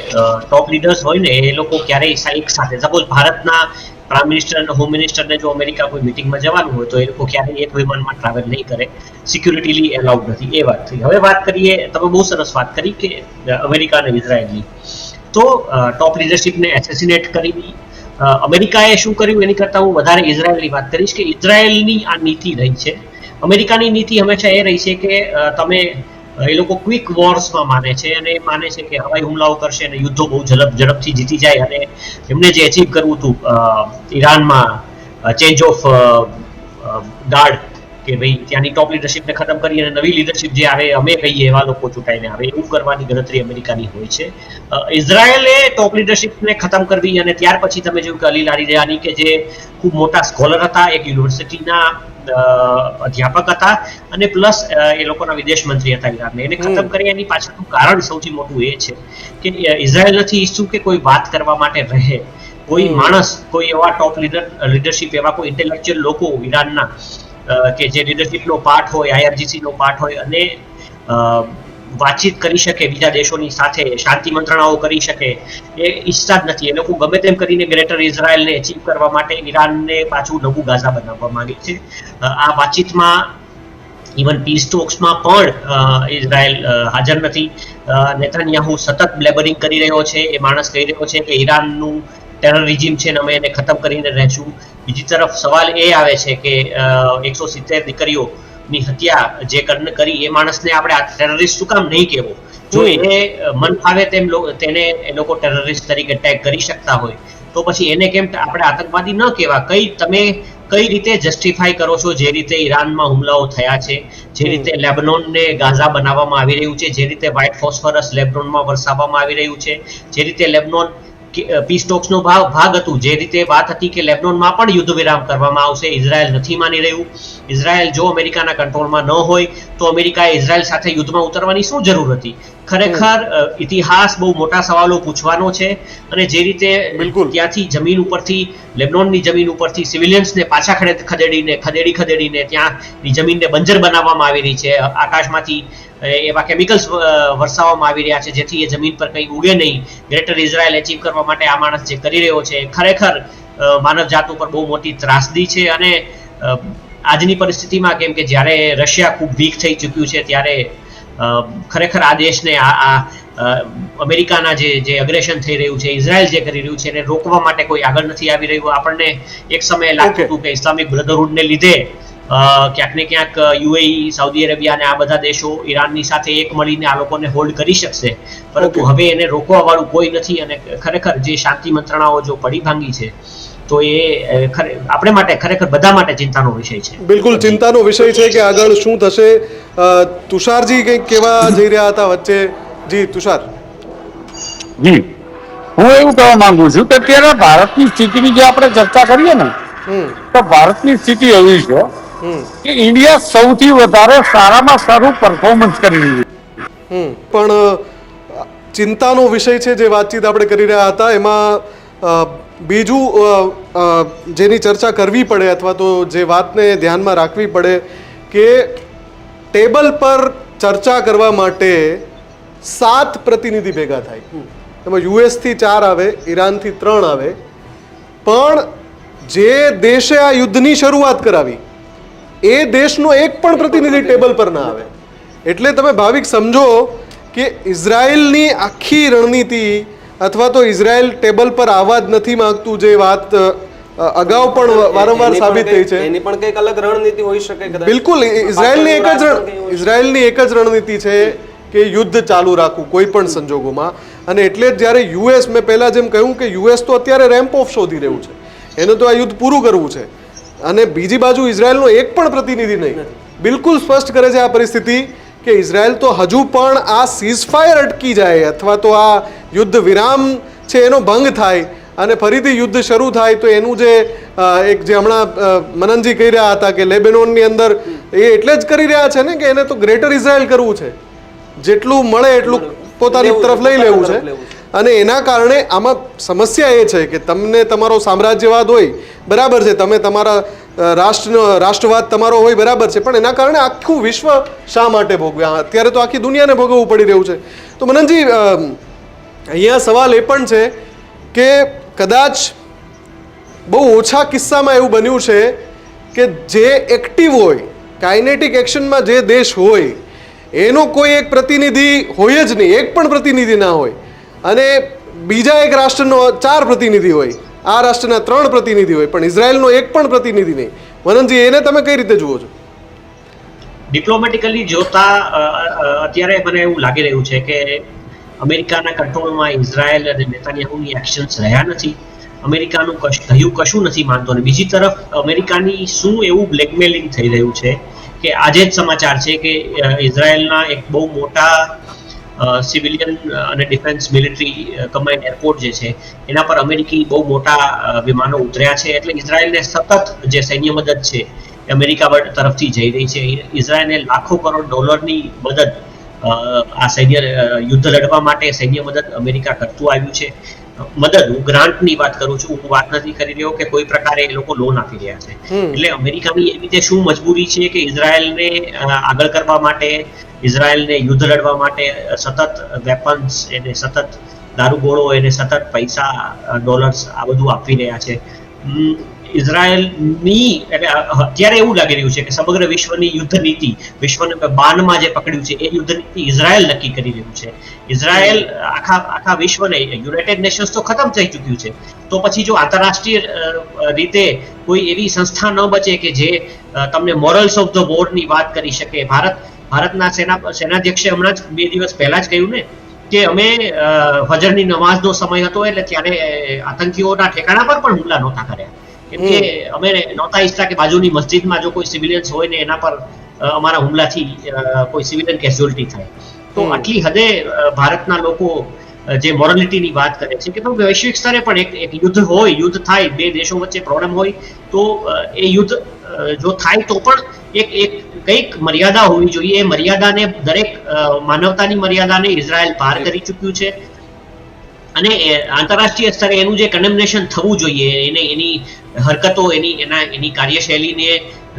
ટોપ લીડર્સ હોય ને એ લોકો ક્યારેય એક સાથે, સપોઝ ભારતના પ્રાઇમ મિનિસ્ટર અને હોમ મિનિસ્ટરને જો અમેરિકા કોઈ મિટિંગમાં જવાનું હોય તો એ લોકો ક્યારેય એક વિમાનમાં ટ્રાવેલ નહીં કરે, સિક્યુરિટીલી એલાઉડ નથી. એ વાત થઈ. હવે વાત કરીએ, તમે બહુ સરસ વાત કરી કે અમેરિકા અને ઇઝરાયલની, તો ટોપ લીડરશિપને એસેસિનેટ કરી અમેરિકાએ શું કર્યું એની કરતાં હું વધારે ઇઝરાયલની વાત કરીશ કે ઇઝરાયલની આ નીતિ રહી છે. અમેરિકાની નીતિ હંમેશા એ રહી છે કે તમે એ લોકો ક્વિક વોર્સમાં માને છે અને માને છે કે હવાઈ હુમલાઓ કરશે અને યુદ્ધો બહુ ઝડપથી જીતી જાય, અને એમને જે અચીવ કરવું હતું ઈરાનમાં ચેન્જ ઓફ ગાર્ડ કે ભાઈ ત્યાંની ટોપ લીડરશિપને ખતમ કરી અને નવી લીડરશિપ જે આવે અમે કહીએ એવા લોકો ચૂંટાઈને આવે એવું કરવાની ગણતરી અમેરિકાની હોય છે. ઇઝરાયલે ટોપ લીડરશિપને ખતમ કરવી અને ત્યાર પછી તમે જોયું કે અલી લારીજાની કે જે ખૂબ મોટા સ્કોલર હતા, એક યુનિવર્સિટીના અધ્યાપક હતા અને પ્લસ એ લોકોના વિદેશ મંત્રી હતા ઈરાનને, એને ખતમ કરી એની પાછળનું કારણ સૌથી મોટું એ છે કે ઇઝરાયલ નથી ઈચ્છતું કે કોઈ વાત કરવા માટે રહે, કોઈ માણસ, કોઈ એવા ટોપ લીડરશિપ, એવા કોઈ ઇન્ટેલેક્ચ્યુઅલ લોકો ઈરાનના કે જે લીડરશિપનો પાર્ટ હોય, IRGCનો પાર્ટ હોય અને વાતચીત કરી શકે બીજા દેશોની સાથે, શાંતિ મંત્રણાઓ કરી શકે, એ ઈચ્છતા જ નથી. એ લોકો ગમે તેમ કરીને ગ્રેટર ઇઝરાયલને અચીવ કરવા માટે ઈરાનને પાછું નવું ગાઝા બનાવવા માંગે છે. આ વાતચીતમાં ઇવન પીસ ટોક્સમાં પણ ઇઝરાયલ હાજર નથી. નેતાન્યાહુ સતત બ્લેબરિંગ કરી રહ્યો છે. એ માણસ કહી રહ્યો છે કે ઈરાનનું ટેરર રિજીમ છે ને અમે એને ખતમ કરીને રહેશું. બીજી તરફ સવાલ એ આવે છે કે 170 દીકરીઓની હત્યા જે કરી એ માણસને આપણે આ ટેરરિસ્ટ શું કામ નહીં કહેવો? જો એ મન ફાવે તેમ તેને એ લોકો ટેરરિસ્ટ તરીકે ટેગ કરી શકતા હોય તો પછી એને કેમ આપણે આતંકવાદી ન કહેવા? તમે કઈ રીતે જસ્ટિફાઈ કરો છો જે રીતે ઈરાનમાં હુમલાઓ થયા છે, જે રીતે લેબનોનને ગાઝા બનાવવામાં આવી રહ્યું છે, જે રીતે વ્હાઇટ ફોસ્ફરસ લેબનોનમાં વરસાવવામાં આવી રહ્યું છે, જે રીતે લેબનોન પીસ ટોક્સનો ભાગ હતું, જે રીતે વાત હતી કે લેબનોનમાં પણ યુદ્ધ વિરામ કરવામાં આવશે, ઇઝરાયલ નથી માની રહ્યું. ઇઝરાયલ જો અમેરિકાના કંટ્રોલમાં ન હોય તો અમેરિકાએ ઇઝરાયલ સાથે યુદ્ધમાં ઉતરવાની શું જરૂર હતી? ખરેખર ઇતિહાસ બહુ મોટા સવાલો પૂછવાનો છે અને જે રીતે ત્યાંથી જમીન ઉપરથી, લેબનોનની જમીન ઉપરથી સિવિલિયન્સને પાછા ખદેડીને ત્યાંની જમીનને બંજર બનાવવામાં આવી રહી છે, આકાશમાંથી એવા કેમિકલ્સ વરસાવવામાં આવી રહ્યા છે જેથી એ જમીન પર કંઈ ઉગે નહીં. ગ્રેટર ઇઝરાયલ એચીવ કરવા માટે આ માણસ જે કરી રહ્યો છે ખરેખર માનવજાત ઉપર બહુ મોટી ત્રાસદી છે. અને આજની પરિસ્થિતિમાં કેમ કે જ્યારે રશિયા ખૂબ વીક થઈ ચૂક્યું છે ત્યારે ખરેખર આ દેશને અમેરિકાના જે અગ્રેશન થઈ રહ્યું છે, ઇઝરાયલ જે કરી રહ્યું છે એને રોકવા માટે કોઈ આગળ નથી આવી રહ્યું. આપણને એક સમયે લાગતું હતું કે ઇસ્લામિક બ્રધરહુડને લીધે ક્યાંક ને ક્યાંક UAE, સાઉદી અરેબિયા અને આ બધા દેશો ઈરાનની સાથે એક મળીને આ લોકોને હોલ્ડ કરી શકશે, પરંતુ હવે એને રોકવા વાળું કોઈ નથી. અને ખરેખર જે શાંતિ મંત્રણાઓ જો પડી ભાંગી છે તો એ આપણે માટે ખરેખર બધા માટે ચિંતાનો વિષય છે. બિલકુલ ચિંતાનો વિષય છે કે આગળ શું થશે. તુષારજી કંઈક કહેવા જઈ રહ્યા હતા વચ્ચે. જી તુષાર. જી, હું એવું કહેવા માંગુ છું કે અત્યારે ભારતની સ્થિતિની જે આપણે ચર્ચા કરીએ ને તો ભારતની સ્થિતિ એવી છે કે ઇન્ડિયા સૌથી વધારે સારામાં સારું પરફોર્મન્સ કરી રહ્યું છે. પણ ચિંતાનો વિષય છે જે વાતચીત આપણે કરી રહ્યા હતા એમાં બીજું જેની ચર્ચા કરવી પડે અથવા તો જે વાતને ધ્યાનમાં રાખવી પડે કે ટેબલ પર ચર્ચા કરવા માટે 7 પ્રતિનિધિ ભેગા થાય. એમાં યુએસથી 4 આવે, ઈરાનથી 3 આવે, પણ જે દેશે આ યુદ્ધની શરૂઆત કરાવી એ દેશનો એક પણ પ્રતિનિધિ ટેબલ પર ના આવે. એટલે તમે ભાવિક સમજો કે ઇઝરાયલની આખી રણનીતિ અથવા તો ઇઝરાયલ ટેબલ પર આવવા જ નથી માંગતું, જે વાત અગાઉ પણ વારંવાર સાબિત થઈ છે. એની પણ કંઈક અલગ રણનીતિ હોઈ શકે કદાચ. બિલકુલ ઇઝરાયલની એક જ રણનીતિ છે કે યુદ્ધ ચાલુ રાખવું કોઈ પણ સંજોગોમાં. અને એટલે જ જ્યારે યુએસ, મેં પહેલા જેમ કહ્યું કે યુએસ તો અત્યારે રેમ્પ ઓફ શોધી રહ્યું છે, એને તો આ યુદ્ધ પૂરું કરવું છે, અને બીજી બાજુ ઇઝરાયલનો એક પણ પ્રતિનિધિ નહીં. બિલકુલ સ્પષ્ટ કરે છે આ પરિસ્થિતિ કે ઇઝરાયલ તો હજુ પણ આ સીઝફાયર અટકી જાય અથવા તો આ યુદ્ધ વિરામ છે એનો ભંગ થાય અને ફરીથી યુદ્ધ શરૂ થાય તો એનું જે એક જે હમણાં મનનજી કહી રહ્યા હતા કે લેબેનોનની અંદર એ એટલે જ કરી રહ્યા છે ને કે એને તો ગ્રેટર ઇઝરાયલ કરવું છે, જેટલું મળે એટલું પોતાની તરફ લઈ લેવું છે. અને એના કારણે આમાં સમસ્યા એ છે કે તમને તમારો સામ્રાજ્યવાદ હોય બરાબર છે, તમે તમારા રાષ્ટ્રવાદ તમારો હોય બરાબર છે, પણ એના કારણે આખું વિશ્વ શા માટે ભોગવ્યા? અત્યારે તો આખી દુનિયાને ભોગવવું પડી રહ્યું છે. તો મનનજી, અહીંયા સવાલ એ પણ છે કે કદાચ બહુ ઓછા કિસ્સામાં એવું બન્યું છે કે જે એક્ટિવ હોય, કાઇનેટિક એક્શનમાં જે દેશ હોય એનો કોઈ એક પ્રતિનિધિ હોય જ નહીં, એક પણ પ્રતિનિધિ ના હોય, અને બીજા એક રાષ્ટ્રનો 4 પ્રતિનિધિ હોય, આ રાષ્ટ્રના 3 પ્રતિનિધિ હોય, પણ ઇઝરાયલનો એક પણ પ્રતિનિધિ નહીં. મનનજી, એને તમે કઈ રીતે જુઓ છો? ડિપ્લોમેટિકલી જોતા અત્યારે મને એવું લાગી રહ્યું છે કે અમેરિકાના કંટ્રોલમાં ઇઝરાયલ અને નેતાન્યાહુની એક્શન્સ રહ્યા નથી. અમેરિકાનું કહ્યું કશું નથી માનતો, અને બીજી તરફ અમેરિકાની શું એવું બ્લેકમેલિંગ થઈ રહ્યું છે કે આજે જ સમાચાર છે કે ઇઝરાયલના એક બહુ મોટા સિવિલિયન અને ડિફેન્સ મિલિટરી કમાન્ડ એરપોર્ટ જે છે એના પર અમેરિકી બહુ મોટા વિમાનો ઉતર્યા છે. એટલે ઇઝરાયલને સતત જે સૈન્ય મદદ છે એ અમેરિકા તરફથી જઈ રહી છે. ઇઝરાયલને લાખો કરોડ ડોલરની મદદ આ સૈન્ય યુદ્ધ લડવા માટે સૈન્ય મદદ અમેરિકા કરતું આવ્યું છે. મદદ, હું ગ્રાન્ટની વાત કરું છું, હું વાત નથી કરી રહ્યો કે કોઈ પ્રકારે એ લોકો લોન આપી રહ્યા છે. એટલે અમેરિકાની એવી રીતે શું મજબૂરી છે કે ઇઝરાયલને આગળ કરવા માટે, ઇઝરાયલને યુદ્ધ લડવા માટે સતત વેપન્સ, એને સતત દારૂગોળો, એને સતત પૈસા, ડોલર્સ આ બધું આપી રહ્યા છે. ઇઝરાયલની એટલે અત્યારે એવું લાગી રહ્યું છે કે સમગ્ર વિશ્વની યુદ્ધ નીતિ, વિશ્વને બાનમાં જે પકડ્યું છે એ યુદ્ધ નીતિ ઇઝરાયલ નક્કી કરી રહ્યું છે. ઇઝરાયલ આખા વિશ્વને, યુનાઇટેડ નેશન્સ તો ખતમ થઈ ચૂક્યું છે, તો પછી જો આંતરરાષ્ટ્રીય રીતે કોઈ એવી સંસ્થા ન બચે કે જે તમને મોરલ્સ ઓફ ધ વોરની વાત કરી શકે. ભારતના સેનાધ્યક્ષે હમણાં જ 2 દિવસ પહેલા જ કહ્યું ને કે અમે ફજરની નમાઝનો સમય હતો એટલે ત્યારે આતંકીઓના ઠેકાણા પર પણ હુમલા નહોતા કર્યા, કેમ કે અમે નહોતા ઈચ્છતા કે બાજુની મસ્જિદમાં જો કોઈ સિવિલિયન્સ હોય ને એના પર અમારા હુમલાથી કોઈ સિવિલિયન કેઝ્યુઅલ્ટી થાય. તો આટલી હદે ભારતના લોકો જે મોરાલિટીની વાત કરે છે કે વૈશ્વિક સ્તરે પણ એક યુદ્ધ હોય, યુદ્ધ થાય, 2 દેશો વચ્ચે પ્રોબ્લેમ હોય તો એ યુદ્ધ જો થાય તો પણ એક કંઈક મર્યાદા હોવી જોઈએ. એ મર્યાદાને, દરેક માનવતાની મર્યાદાને ઇઝરાયલ પાર કરી ચૂક્યું છે, અને આંતરરાષ્ટ્રીય સ્તરે એનું જે કન્ડેમનેશન થવું જોઈએ, એની હરકતો, એની કાર્યશૈલીને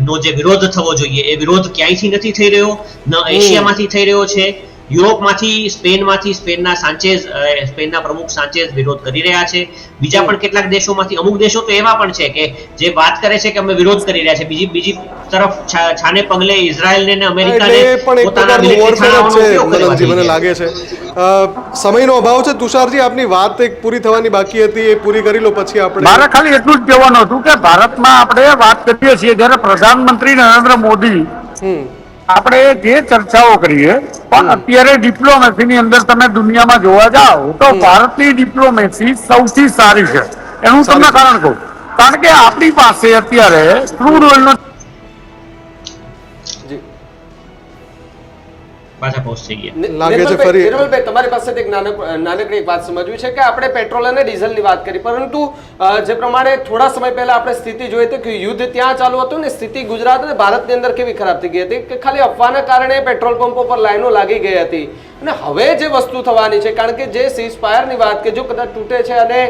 નો જે વિરોધ થવો જોઈએ એ વિરોધ ક્યાંયથી નથી થઈ રહ્યો. ન એશિયામાંથી થઈ રહ્યો છે, યુરોપમાંથી, સ્પેનના સ્પેનના પ્રમુખ સાંચેઝ વિરોધ કરી રહ્યા છે. બીજા પણ કેટલાક દેશોમાંથી, અમુક દેશો તો એવા પણ છે કે જે વાત કરે છે કે અમે વિરોધ કરી રહ્યા છે. બીજી તરફ છાને પગલે ઇઝરાયલને અને અમેરિકાને પોતાના મિલિટરી થાણાઓનો ઉપયોગ કરવા જોઈએ. મને લાગે છે સમયનો અભાવ છે. તુષારજી, આપની વાત એક પૂરી થવાની બાકી હતી, એ પૂરી કરી લો પછી આપણે. મારે ખાલી એટલું જ કહેવાનું હતું કે ભારતમાં આપણે વાત કરીએ છીએ જ્યારે પ્રધાનમંત્રી નરેન્દ્ર મોદી આપણે જે ચર્ચાઓ કરીએ, પણ અત્યારે ડિપ્લોમેસીની અંદર તમે દુનિયામાં જોવા જાઓ તો ભારતની ડિપ્લોમેસી સૌથી સારી છે. એનું તમને કારણ કહું, કારણ કે આપણી પાસે અત્યારે ક્રૂડ ઓઇલનો પાછા પોસ્ટ થઈ ગયા. લાગે છે ફરી નિર્મલભાઈ, તમારી પાસે એક નાનકડી એક વાત સમજવી છે કે આપણે પેટ્રોલ અને ડીઝલની વાત કરી, પરંતુ જે પ્રમાણે થોડા સમય પહેલા આપણે સ્થિતિ જોઈ હતી કે યુદ્ધ ત્યાં ચાલુ હતું ને સ્થિતિ ગુજરાત અને ભારતની અંદર કેવી ખરાબ થઈ ગઈ હતી કે ખાલી અફવાના કારણે પેટ્રોલ પંપો પર લાઈનો લાગી ગઈ હતી. અને હવે જે વસ્તુ થવાની છે, કારણ કે જે સીઝ ફાયરની વાત કે જો કદાચ તૂટે છે અને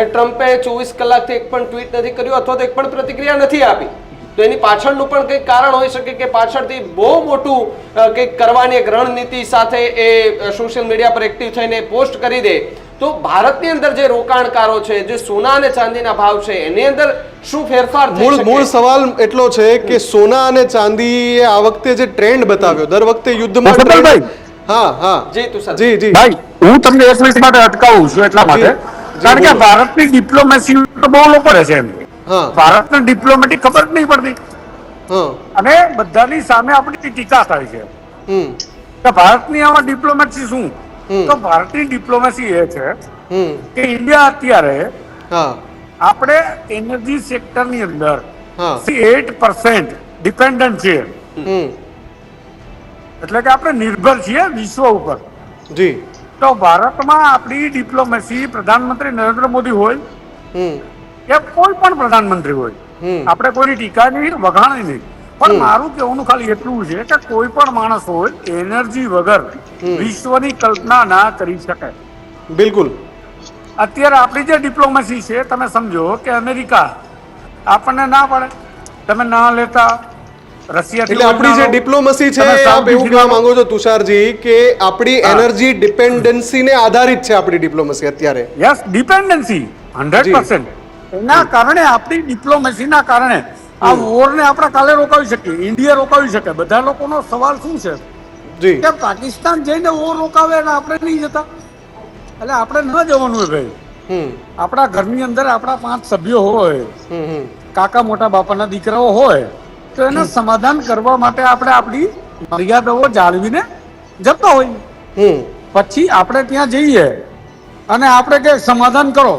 ટ્રમ્પે 24 કલાકથી એક પણ ટ્વીટ નથી કર્યું અથવા તો એક પણ પ્રતિક્રિયા નથી આપી, તો એની પાછળનું પણ કંઈક કારણ હોઈ શકે કે પાછળથી બહુ મોટું કંઈક કરવાની એક રણનીતિ સાથે એ સોશિયલ મીડિયા પર એક્ટિવ થઈને પોસ્ટ કરી દે. તો ભારતની અંદર જે રોકાણકારો છે, જે સોના અને ચાંદીના ભાવ છે, એની અંદર શું ફેરફાર થઈ શકે? મૂળ સવાલ એટલો છે કે સોના અને ચાંદીએ આ વખતે જે ટ્રેન્ડ બતાવ્યો, દર વખતે યુદ્ધમાં. હા જી તુષાર જી ભાઈ, હું તમને એક મિનિટ માટે અટકાવું છું એટલા માટે, કારણ કે ભારતની ડિપ્લોમેસી તો બહુ લોકો રહે છે એમ. ભારતને ડિપ્લોમેટિક ખબર જ નહીં પડતી, અને બધાની સામે આપણી ટીકા થાય છે કે ભારતની આમાં ડિપ્લોમેસી શું. તો ભારતની ડિપ્લોમેસી એ છે કે ઇન્ડિયા અત્યારે આપણે એનર્જી સેક્ટરની અંદર 8% ડિપેન્ડન્ટ છે એટલે કે આપણે નિર્ભર છીએ વિશ્વ ઉપર. જી. તો ભારતમાં આપણી ડિપ્લોમેસી પ્રધાનમંત્રી નરેન્દ્ર મોદી હોય કે કોઈ પણ પ્રધાનમંત્રી હોય, આપણે કોઈની ટીકા નહીં, વખાણ નહીં, પણ મારું કહેવાનું ખાલી એટલું છે કે કોઈ પણ માણસ હોય એનર્જી વગર વિશ્વની કલ્પના ના કરી શકે. બિલકુલ. અત્યારે આપણી જે ડિપ્લોમેસી છે, તમે સમજો કે અમેરિકા આપણને ના પડે, તમે ના લેતા, રશિયા એટલે આપણી જે ડિપ્લોમસી છે આપ એવું કહેવા માંગો છો તુષારજી કે આપણી એનર્જી ડિપેન્ડન્સીને આધારિત છે આપણી ડિપ્લોમસી અત્યારે? Yes, dependency 100%. એના કારણે આપણી ડિપ્લોમસીના કારણે આ વોરને આપણે કાલે રોકાવી શકીએ, ઇન્ડિયા રોકાવી શકે. બધા લોકોનો સવાલ શું છે જી કે પાકિસ્તાન જઈને વોર રોકાવે અને આપણે નહીં જતા. એટલે આપણે ન જવાનું હોય ભાઈ. આપણા ઘરની અંદર આપણા 5 સભ્યો હોય, કાકા મોટા બાપાના દીકરાઓ હોય, તો એને સમાધાન કરવા માટે આપણે આપણી મર્યાદાઓ જાળવીને જતા હોઈએ. પછી આપણે ત્યાં જઈએ અને આપણે કે સમાધાન કરો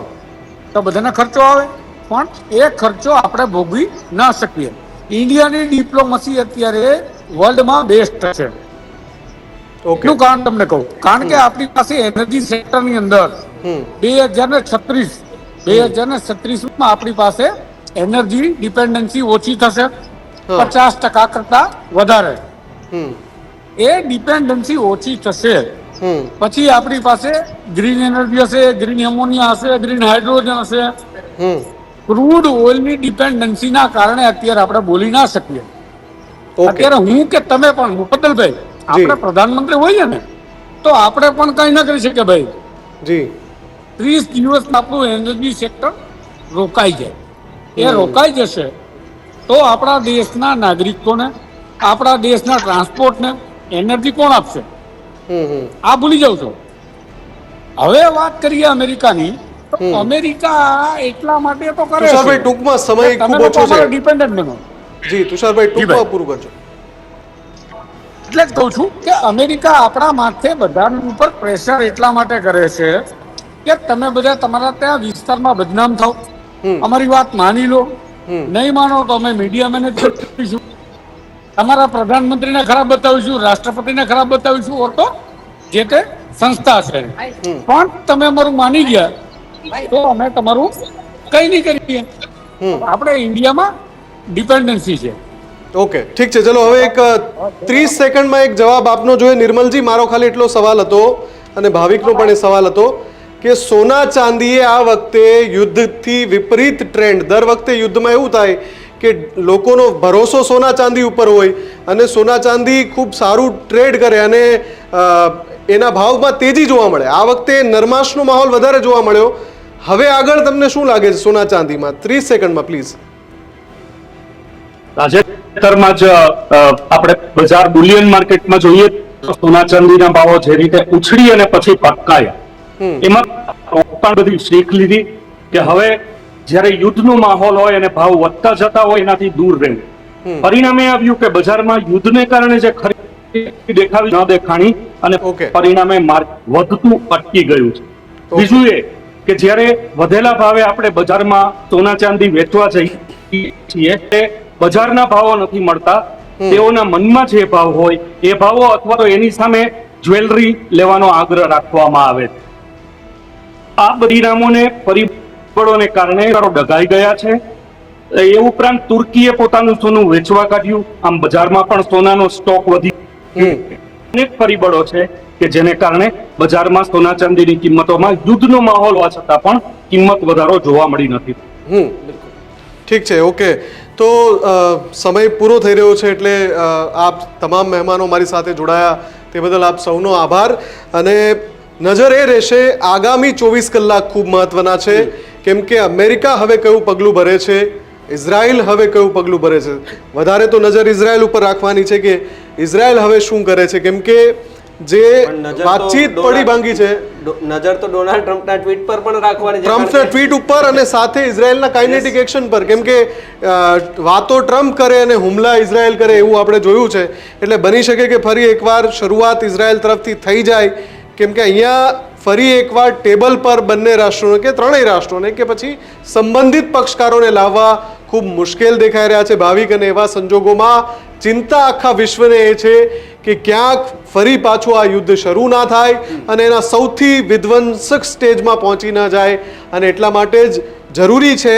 તો બધાને ખર્ચો આવે, પણ એ ખર્ચો આપણે ભોગવી ના શકીએ. ઇન્ડિયાની ડિપ્લોમસી અત્યારે વર્લ્ડમાં બેસ્ટ છે. નું કારણ તમને કહું, કારણ કે આપણી પાસે એનર્જી સેક્ટરની અંદર 2036માં આપણી પાસે એનર્જી ડિપેન્ડન્સી ઓછી થશે 50% કરતા વધારે. એ ડિપેન્ડન્સી ઓછી થશે પછી આપણી પાસે ગ્રીન એનર્જી હશે, ગ્રીન એમોનિયા હશે, ગ્રીન હાઇડ્રોજન હશે. ક્રૂડ ઓઇલની ડિપેન્ડન્સીના કારણે અત્યારે આપણે બોલી ના શકીએ. અત્યારે હું કે તમે પણ મુફદ્દલભાઈ આપણે પ્રધાનમંત્રી હોઈએ ને તો આપણે પણ કઈ ના કરી શકીએ ભાઈ. જી 30 દિવસ આપણું એનર્જી સેક્ટર રોકાઈ જાય. એ રોકાઈ જશે તો આપણા દેશના નાગરિકોને, આપણા દેશના ટ્રાન્સપોર્ટને એનર્જી કોણ આપશે? આ ભૂલી જાવ છો. હવે વાત કરીએ અમેરિકાની, તો અમેરિકા એટલા માટે તો કરે છે. તુષારભાઈ ટૂંકમાં સમય ખૂબ ઓછો છે. ડિપેન્ડન્ટ બનો. જી તુષારભાઈ ટૂંકમાં પૂરું કરજો. એટલે જ કહું છું કે અમેરિકા આપણા માથે બધા ઉપર પ્રેશર એટલા માટે કરે છે કે તમે બધા તમારા ત્યાં વિસ્તારમાં બદનામ થાવ, અમારી વાત માની લો, નહીં માનો તો અમે મીડિયા મેનેજ કરીશું, તમારા પ્રધાનમંત્રીને ખરાબ બતાવીશું, રાષ્ટ્રપતિને ખરાબ બતાવીશું, ઓર તો જે તે સંસ્થા છે. પણ તમે અમારું માની ગયા તો અમે તમારું કઈ નહીં કરીએ. આપણે ઇન્ડિયામાં ડિપેન્ડન્સી છે. ઓકે ઠીક છે, ચલો હવે એક 30 સેકન્ડમાં એક જવાબ આપનો જોઈએ. નિર્મલજી, મારો ખાલી એટલો સવાલ હતો અને ભાવિકનો પણ એ સવાલ હતો કે સોના ચાંદીએ આ વખતે યુદ્ધથી વિપરીત ટ્રેન્ડ, દર વખતે યુદ્ધમાં એવું થાય કે લોકોનો ભરોસો સોના ચાંદી ઉપર હોય અને સોના ચાંદી ખૂબ સારું ટ્રેડ કરે અને એના ભાવમાં તેજી જોવા મળે. આ વખતે નરમાશનો માહોલ વધારે જોવા મળ્યો. હવે આગળ તમને શું લાગે છે સોના ચાંદીમાં? 30 સેકન્ડમાં પ્લીઝ. તાજેતરમાં જ આપણે બજાર બુલિયન માર્કેટમાં જોઈએ તો સોના ચાંદીના ભાવો જે રીતે ઉછળી અને પછી પટકાયા, એમાં પણ બધી શીખ લીધી કે હવે જ્યારે યુદ્ધનો માહોલ હોય અને ભાવ વધતા જતા હોય એનાથી દૂર રહેવું. પરિણામે આવ્યું કે બજારમાં યુદ્ધને કારણે જે ખરીદી દેખાવી ન દેખાણી અને પરિણામે વધતું અટકી ગયું છે. બીજું એ કે જ્યારે વધેલા ભાવે આપણે બજારમાં સોના ચાંદી વેચવા જઈએ છીએ, બજારના ભાવો નથી મળતા, તેઓના મનમાં જે ભાવ હોય એ ભાવો અથવા તો એની સામે જ્વેલરી લેવાનો આગ્રહ રાખવામાં આવે છે. આ પરિણામોને પરિબળોને કારણે ડગાઈ ગયા છે. એ ઉપરાંત તુર્કીએ પોતાનું સોનું વેચવા કાઢ્યું, આમ બજારમાં પણ સોનાનો સ્ટોક વધી. અનેક પરિબળો છે કે જેને કારણે બજારમાં સોના ચાંદીની કિંમતોમાં યુદ્ધનો માહોલ હોવા છતાં પણ કિંમત વધારો જોવા મળી નથી. ઠીક છે, ઓકે. તો સમય પૂરો થઈ રહ્યો છે એટલે આપ તમામ મહેમાનો મારી સાથે જોડાયા તે બદલ આપ સૌનો આભાર. અને નજર એ રહેશે, આગામી 24 કલાક ખૂબ મહત્વના છે, કેમ કે અમેરિકા હવે કયું પગલું ભરે છે, ઇઝરાયલ હવે કયું પગલું ભરે છે. વધારે તો નજર ઇઝરાયલ ઉપર રાખવાની છે કે ઇઝરાયલ હવે શું કરે છે, કેમ કે જે વાતચીત પડી ભાંગી છે. નજર તો ડોનાલ્ડ ટ્રમ્પના ટ્વીટ પર પણ રાખવાની છે, ટ્રમ્પના ટ્વીટ ઉપર અને સાથે ઇઝરાયલના કાઇનેટિક એક્શન પર, કેમ કે વાતો ટ્રમ્પ કરે અને હુમલા ઇઝરાયલ કરે એવું આપણે જોયું છે. એટલે બની શકે કે ફરી એકવાર શરૂઆત ઇઝરાયલ તરફથી થઈ જાય, કેમ કે અહીંયા ફરી એકવાર ટેબલ પર બંને રાષ્ટ્રોને કે ત્રણેય રાષ્ટ્રોને કે પછી સંબંધિત પક્ષકારોને લાવવા ખૂબ મુશ્કેલ દેખાઈ રહ્યા છે ભાવિક. અને એવા સંજોગોમાં ચિંતા આખા વિશ્વને એ છે કે ક્યાંક ફરી પાછું આ યુદ્ધ શરૂ ના થાય અને એના સૌથી વિધ્વંસક સ્ટેજમાં પહોંચી ન જાય. અને એટલા માટે જ જરૂરી છે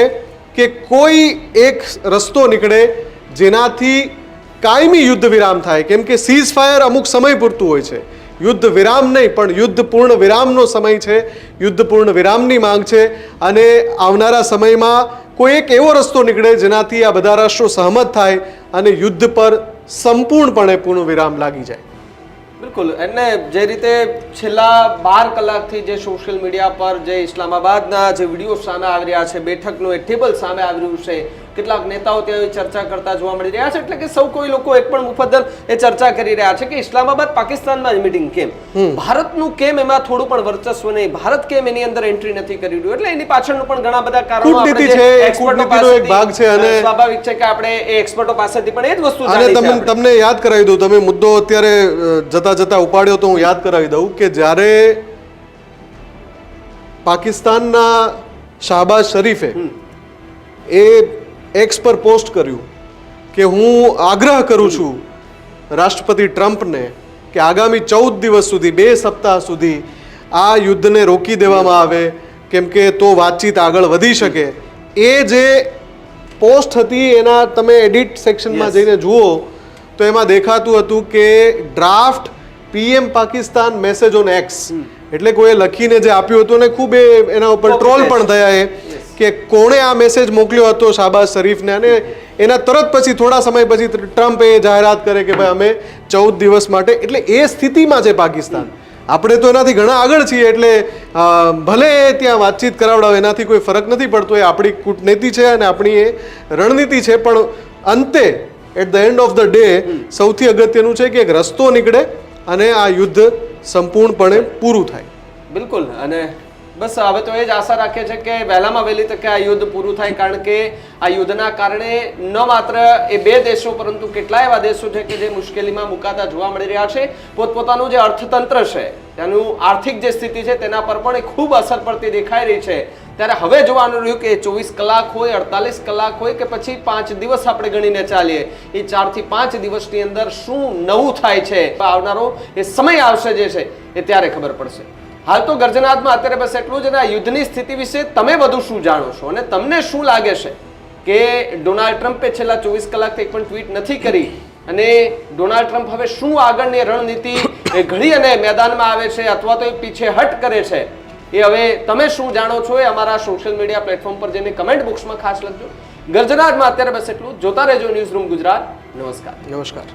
કે કોઈ એક રસ્તો નીકળે જેનાથી કાયમી યુદ્ધ વિરામ થાય. કેમ કે સીઝ ફાયર અમુક સમય પૂરતું હોય છે, યુદ્ધ વિરામ નહીં, પણ યુદ્ધ પૂર્ણ વિરામનો સમય છે, યુદ્ધ પૂર્ણ વિરામની માંગ છે. અને આવનારા સમયમાં કોઈ એક એવો રસ્તો નીકળે જેનાથી આ બધા રાષ્ટ્રો સહમત થાય અને યુદ્ધ પર સંપૂર્ણપણે પૂર્ણ વિરામ લાગી જાય. બિલકુલ. અને જે રીતે છેલ્લા 12 કલાકથી જે સોશિયલ મીડિયા પર જે ઇસ્લામાબાદના જે વિડીયો સામે આવી રહ્યા છે, બેઠકનું એ ટેબલ સામે આવી રહ્યું છે, કેટલાક નેતાઓ ત્યાં ચર્ચા કરતા જોવા મળી રહ્યા છે, એટલે કે સૌ કોઈ લોકો એક પણ મુફદ્દલ એ ચર્ચા કરી રહ્યા છે કે ઇસ્લામાબાદ પાકિસ્તાનમાં જ મીટિંગ કેમ, ભારતનું કેમ એમાં થોડું પણ વર્ચસ્વ નહીં, ભારત કેમ એની અંદર એન્ટ્રી નથી કરી રહ્યું. એટલે એની પાછળનું પણ ઘણા બધા કારણો કૂટનીતિ છે, એ કૂટનીતિનો એક ભાગ છે. અને સ્વાભાવિક છે કે આપણે એ એક્સપર્ટો પાસેથી પણ એ જ વસ્તુ અને જાણી છે. તમને યાદ કરાવી દઉં, તમે મુદ્દો અત્યારે જતા જતા ઉપાડ્યો તો હું યાદ કરાવી દઉં કે જ્યારે પાકિસ્તાનના શાહબાઝ શરીફે એ એક્સ પર પોસ્ટ કર્યું કે હું આગ્રહ કરું છું રાષ્ટ્રપતિ ટ્રમ્પને કે આગામી 14 દિવસ સુધી, 2 સપ્તાહ સુધી આ યુદ્ધને રોકી દેવામાં આવે, કેમ કે તો વાતચીત આગળ વધી શકે. એ જે પોસ્ટ હતી એના તમે એડિટ સેક્શનમાં જઈને જુઓ તો એમાં દેખાતું હતું કે draft PM Pakistan message on x, એટલે કોઈએ લખીને જે આપ્યું હતું ને ખૂબ એના ઉપર ટ્રોલ પણ થયા એ કે કોણે આ મેસેજ મોકલ્યો હતો શાહબાઝ શરીફને. અને એના તરત પછી થોડા સમય પછી ટ્રમ્પ એ જાહેરાત કરે કે ભાઈ અમે 14 દિવસ માટે. એટલે એ સ્થિતિમાં છે પાકિસ્તાન. આપણે તો એનાથી ઘણા આગળ છીએ, એટલે ભલે ત્યાં વાતચીત કરાવડાવે એનાથી કોઈ ફરક નથી પડતો, એ આપણી કૂટનીતિ છે અને આપણી એ રણનીતિ છે. પણ અંતે at the end of the day સૌથી અગત્યનું છે કે એક રસ્તો નીકળે અને આ યુદ્ધ સંપૂર્ણપણે પૂરું થાય. બિલકુલ. અને બસ હવે તો એ જ આશા રાખે છે કે વહેલામાં વહેલી તકે આ યુદ્ધ પૂરું થાય, કારણ કે આ યુદ્ધના કારણે ન માત્ર એ 2 દેશો પરંતુ કેટલાય એવા દેશો છે કે જે મુશ્કેલીમાં મુકાતા જોવા મળી રહ્યા છે. પોતપોતાનું જે અર્થતંત્ર છે, તેનું આર્થિક જે સ્થિતિ છે તેના પર પણ એ ખૂબ અસર પડતી દેખાઈ રહી છે. ત્યારે હવે જોવાનું રહ્યું કે 24 કલાક હોય, 48 કલાક હોય કે પછી 5 દિવસ આપણે ગણીને ચાલીએ, એ 4 થી 5 દિવસની અંદર શું નવું થાય છે, આવનારો એ સમય આવશે જે છે એ ત્યારે ખબર પડશે. હાલ તો ગર્જનાદમાં અત્યારે બસ એટલું જ. અને આ યુદ્ધની સ્થિતિ વિશે તમે બધું શું જાણો છો અને તમને શું લાગે છે કે ડોનાલ્ડ ટ્રમ્પે છેલ્લા 24 કલાકથી એક પણ ટ્વીટ નથી કરી અને ડોનાલ્ડ ટ્રમ્પ હવે શું આગળની રણનીતિ ઘડી અને મેદાનમાં આવે છે અથવા તો એ પીછેહટ કરે છે, એ હવે તમે શું જાણો છો એ અમારા સોશિયલ મીડિયા પ્લેટફોર્મ પર જઈને કમેન્ટ બોક્સમાં ખાસ લખજો. ગર્જનાદમાં અત્યારે બસ એટલું. જોતા રહેજો ન્યૂઝ રૂમ ગુજરાત. નમસ્કાર. નમસ્કાર.